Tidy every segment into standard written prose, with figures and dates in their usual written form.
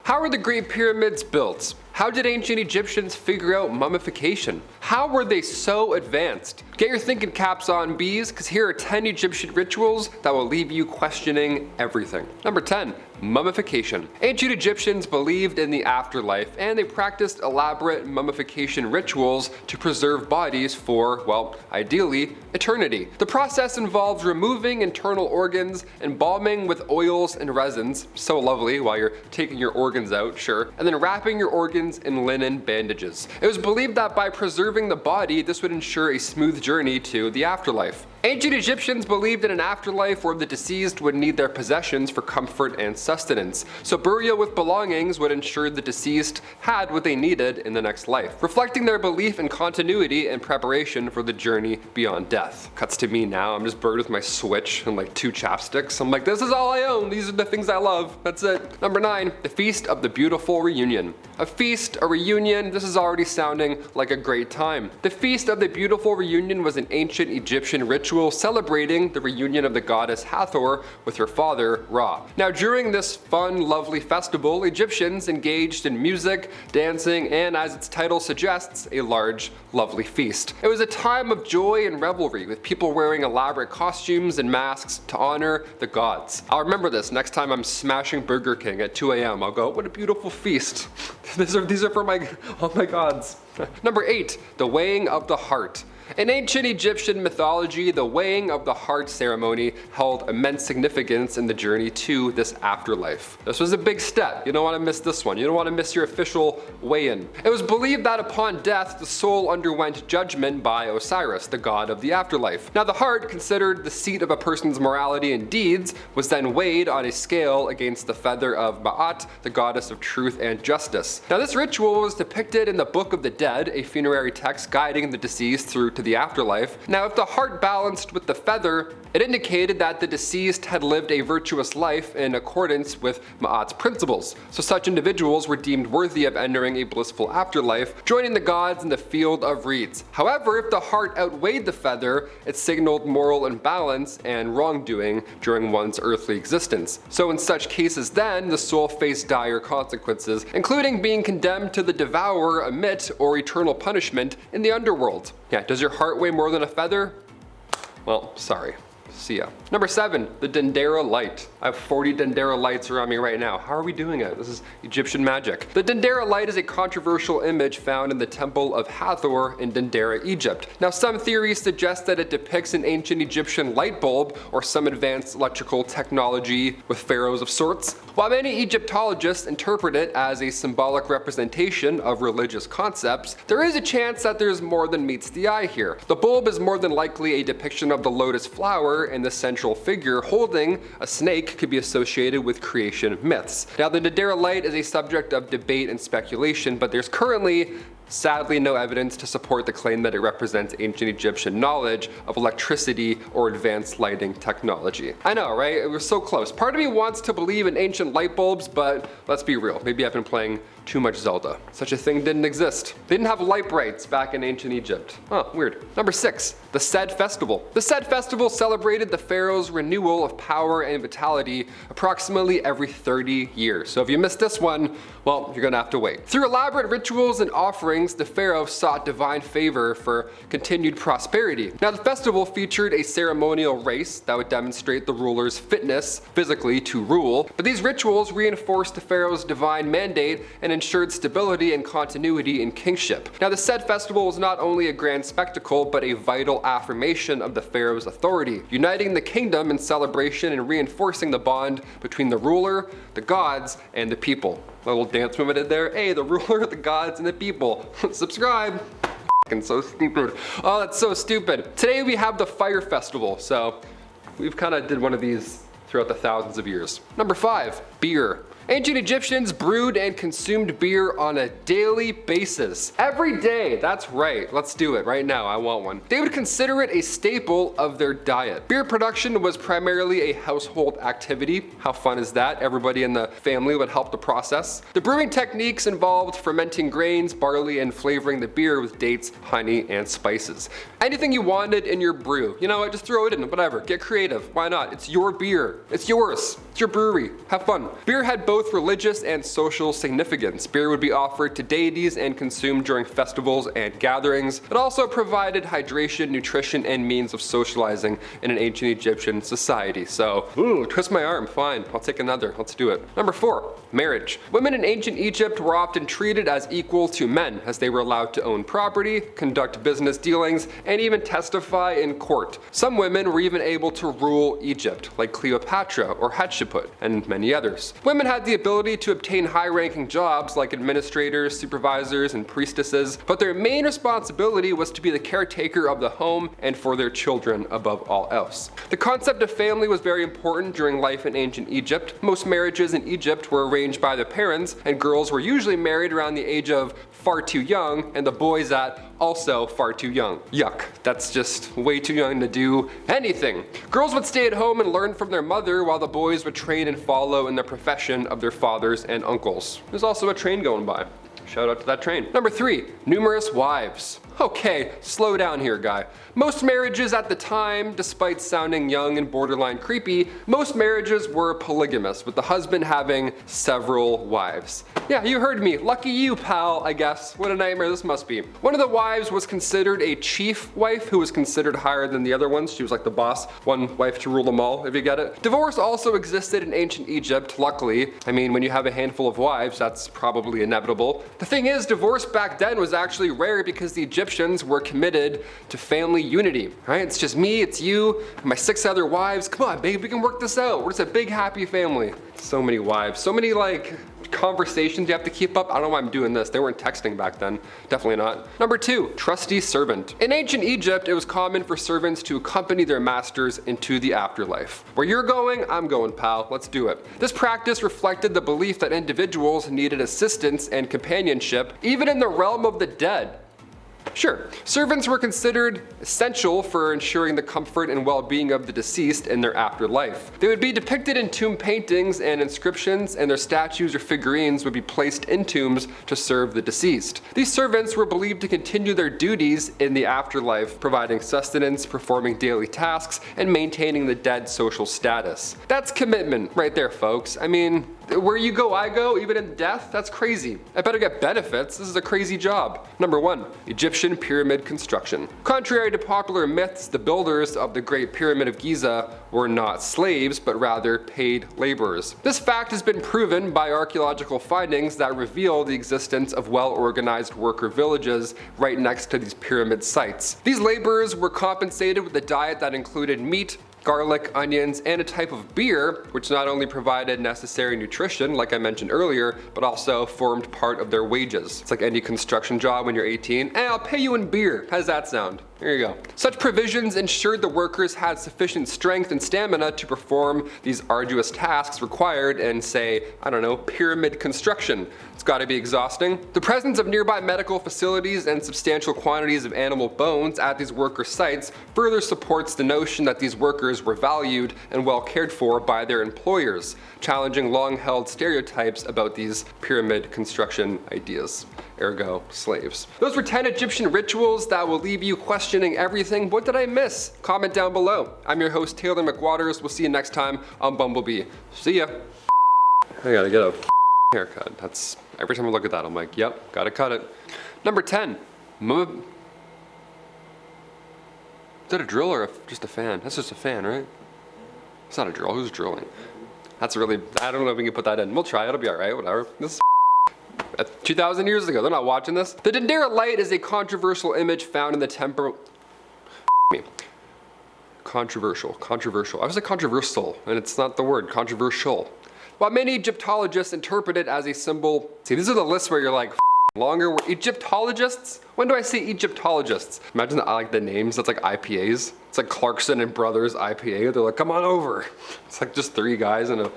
How were the Great Pyramids built? How did ancient Egyptians figure out mummification? How were they so advanced? Get your thinking caps on, bees, because here are 10 Egyptian rituals that will leave you questioning everything. Number 10. Mummification. Ancient Egyptians believed in the afterlife, and they practiced elaborate mummification rituals to preserve bodies for, well, ideally, eternity. The process involves removing internal organs, embalming with oils and resins, so lovely while you're taking your organs out, sure, and then wrapping your organs in linen bandages. It was believed that by preserving the body, this would ensure a smooth journey to the afterlife. Ancient Egyptians believed in an afterlife where the deceased would need their possessions for comfort and sustenance, so burial with belongings would ensure the deceased had what they needed in the next life, reflecting their belief in continuity and preparation for the journey beyond death. Cuts to me now, I'm just buried with my Switch and like 2 chapsticks. I'm like, this is all I own, these are the things I love, that's it. Number 9, the Feast of the Beautiful Reunion. A feast, a reunion, this is already sounding like a great time. The Feast of the Beautiful Reunion was an ancient Egyptian ritual celebrating the reunion of the goddess Hathor with her father, Ra. Now, during this fun, lovely festival, Egyptians engaged in music, dancing, and as its title suggests, a large, lovely feast. It was a time of joy and revelry, with people wearing elaborate costumes and masks to honor the gods. I'll remember this next time I'm smashing Burger King at 2 a.m. I'll go, what a beautiful feast. These are for all my gods. Number 8, the weighing of the heart. In ancient Egyptian mythology, the weighing of the heart ceremony held immense significance in the journey to this afterlife. This was a big step. You don't want to miss this one. You don't want to miss your official weigh-in. It was believed that upon death, the soul underwent judgment by Osiris, the god of the afterlife. Now, the heart, considered the seat of a person's morality and deeds, was then weighed on a scale against the feather of Ma'at, the goddess of truth and justice. Now, this ritual was depicted in the Book of the Dead, a funerary text guiding the deceased through to the afterlife. Now, if the heart balanced with the feather, it indicated that the deceased had lived a virtuous life in accordance with Ma'at's principles. So such individuals were deemed worthy of entering a blissful afterlife, joining the gods in the field of reeds. However, if the heart outweighed the feather, it signaled moral imbalance and wrongdoing during one's earthly existence. So in such cases then, the soul faced dire consequences, including being condemned to the devourer, amit, or eternal punishment in the underworld. Yeah, does your heart weigh more than a feather? Well, sorry. See ya. Number 7, the Dendera Light. I have 40 Dendera lights around me right now. How are we doing it? This is Egyptian magic. The Dendera Light is a controversial image found in the Temple of Hathor in Dendera, Egypt. Now, some theories suggest that it depicts an ancient Egyptian light bulb or some advanced electrical technology with pharaohs of sorts. While many Egyptologists interpret it as a symbolic representation of religious concepts, there is a chance that there's more than meets the eye here. The bulb is more than likely a depiction of the lotus flower, and the central figure holding a snake could be associated with creation myths. Now, the Dendera Light is a subject of debate and speculation, but there's currently sadly no evidence to support the claim that it represents ancient Egyptian knowledge of electricity or advanced lighting technology. I know, right? We're so close. Part of me wants to believe in ancient light bulbs, but let's be real. Maybe I've been playing too much Zelda. Such a thing didn't exist. They didn't have light brights back in ancient Egypt. Oh, weird. Number 6, the Sed Festival. The Sed Festival celebrated the pharaoh's renewal of power and vitality approximately every 30 years. So if you missed this one, well, you're gonna have to wait. Through elaborate rituals and offerings, the pharaoh sought divine favor for continued prosperity. Now, the festival featured a ceremonial race that would demonstrate the ruler's fitness physically to rule, but these rituals reinforced the pharaoh's divine mandate and ensured stability and continuity in kingship. Now, the Sed Festival was not only a grand spectacle, but a vital affirmation of the pharaoh's authority, uniting the kingdom in celebration and reinforcing the bond between the ruler, the gods, and the people. A little dance move I did there. Hey, the ruler, the gods, and the people. Subscribe. So stupid. Oh, that's so stupid. Today we have the Fire Festival, so we've kind of did one of these throughout the thousands of years. Number 5, beer. Ancient Egyptians brewed and consumed beer on a daily basis. Every day, that's right, let's do it right now, I want one. They would consider it a staple of their diet. Beer production was primarily a household activity. How fun is that? Everybody in the family would help the process. The brewing techniques involved fermenting grains, barley, and flavoring the beer with dates, honey, and spices. Anything you wanted in your brew, you know what, just throw it in, whatever, get creative, why not? It's your beer, it's yours, it's your brewery, have fun. Beer had both both religious and social significance. Beer would be offered to deities and consumed during festivals and gatherings. It also provided hydration, nutrition, and means of socializing in an ancient Egyptian society. So, twist my arm, fine, I'll take another, let's do it. Number 4, marriage. Women in ancient Egypt were often treated as equal to men, as they were allowed to own property, conduct business dealings, and even testify in court. Some women were even able to rule Egypt, like Cleopatra or Hatshepsut, and many others. Women had the ability to obtain high-ranking jobs like administrators, supervisors, and priestesses, but their main responsibility was to be the caretaker of the home and for their children above all else. The concept of family was very important during life in ancient Egypt. Most marriages in Egypt were arranged by the parents, and girls were usually married around the age of far too young, and the boys at also far too young. Yuck, that's just way too young to do anything. Girls would stay at home and learn from their mother, while the boys would train and follow in the profession of their fathers and uncles. There's also a train going by. Shout out to that train. Number 3, numerous wives. Okay, slow down here, guy. Most marriages at the time, despite sounding young and borderline creepy, most marriages were polygamous, with the husband having several wives. Yeah, you heard me. Lucky you, pal, I guess. What a nightmare this must be. One of the wives was considered a chief wife, who was considered higher than the other ones. She was like the boss. One wife to rule them all, if you get it. Divorce also existed in ancient Egypt, luckily. I mean, when you have a handful of wives, that's probably inevitable. The thing is, divorce back then was actually rare because the Egyptians were committed to family unity, right? It's just me, it's you, and my 6 other wives. Come on, babe, we can work this out. We're just a big, happy family. So many wives, so many conversations you have to keep up. I don't know why I'm doing this. They weren't texting back then. Definitely not. Number 2, trusty servant. In ancient Egypt, it was common for servants to accompany their masters into the afterlife. Where you're going, I'm going, pal. Let's do it. This practice reflected the belief that individuals needed assistance and companionship, even in the realm of the dead. Sure, servants were considered essential for ensuring the comfort and well-being of the deceased in their afterlife. They would be depicted in tomb paintings and inscriptions, and their statues or figurines would be placed in tombs to serve the deceased. These servants were believed to continue their duties in the afterlife, providing sustenance, performing daily tasks, and maintaining the dead's social status. That's commitment right there, folks. I mean, where you go, I go, even in death? That's crazy. I better get benefits. This is a crazy job. Number 1, Egyptian pyramid construction. Contrary to popular myths, the builders of the Great Pyramid of Giza were not slaves, but rather paid laborers. This fact has been proven by archaeological findings that reveal the existence of well-organized worker villages right next to these pyramid sites. These laborers were compensated with a diet that included meat, garlic, onions, and a type of beer, which not only provided necessary nutrition, like I mentioned earlier, but also formed part of their wages. It's like any construction job when you're 18. Hey, I'll pay you in beer. How does that sound? There you go. Such provisions ensured the workers had sufficient strength and stamina to perform these arduous tasks required in, say, I don't know, pyramid construction. It's got to be exhausting. The presence of nearby medical facilities and substantial quantities of animal bones at these worker sites further supports the notion that these workers were valued and well cared for by their employers, challenging long-held stereotypes about these pyramid construction ideas. Ergo, slaves. Those were 10 Egyptian rituals that will leave you questioning everything. What did I miss? Comment down below. I'm your host, Taylor McWaters. We'll see you next time on Bumblebee. See ya. I gotta get a haircut. That's, every time I look at that, I'm like, yep, gotta cut it. Number 10. Is that a drill or just a fan? That's just a fan, right? It's not a drill. Who's drilling? That's really, I don't know if we can put that in. We'll try. It'll be all right. Whatever. This is 2,000 years ago. They're not watching this. The Dendera Light is a controversial image found in the temple. Controversial. I was like controversial, and it's not the word. Controversial. While many Egyptologists interpret it as a symbol. See, these are the lists where you're like, longer. Egyptologists? When do I say Egyptologists? Imagine that I like the names. That's like IPAs. It's like Clarkson and Brothers IPA. They're like, come on over. It's like just 3 guys in a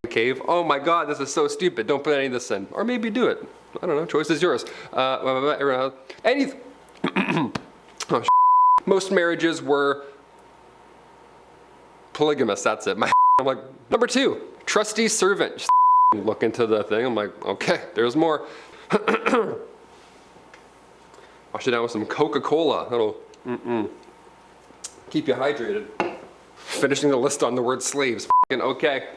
cave. Oh my God, this is so stupid. Don't put any of this in. Or maybe do it. I don't know. Choice is yours. Most marriages were polygamous. That's it. I'm like, number 2, trusty servant. Just look into the thing. I'm like, okay, there's more. Wash it down with some Coca-Cola. That'll keep you hydrated. Finishing the list on the word slaves. Okay.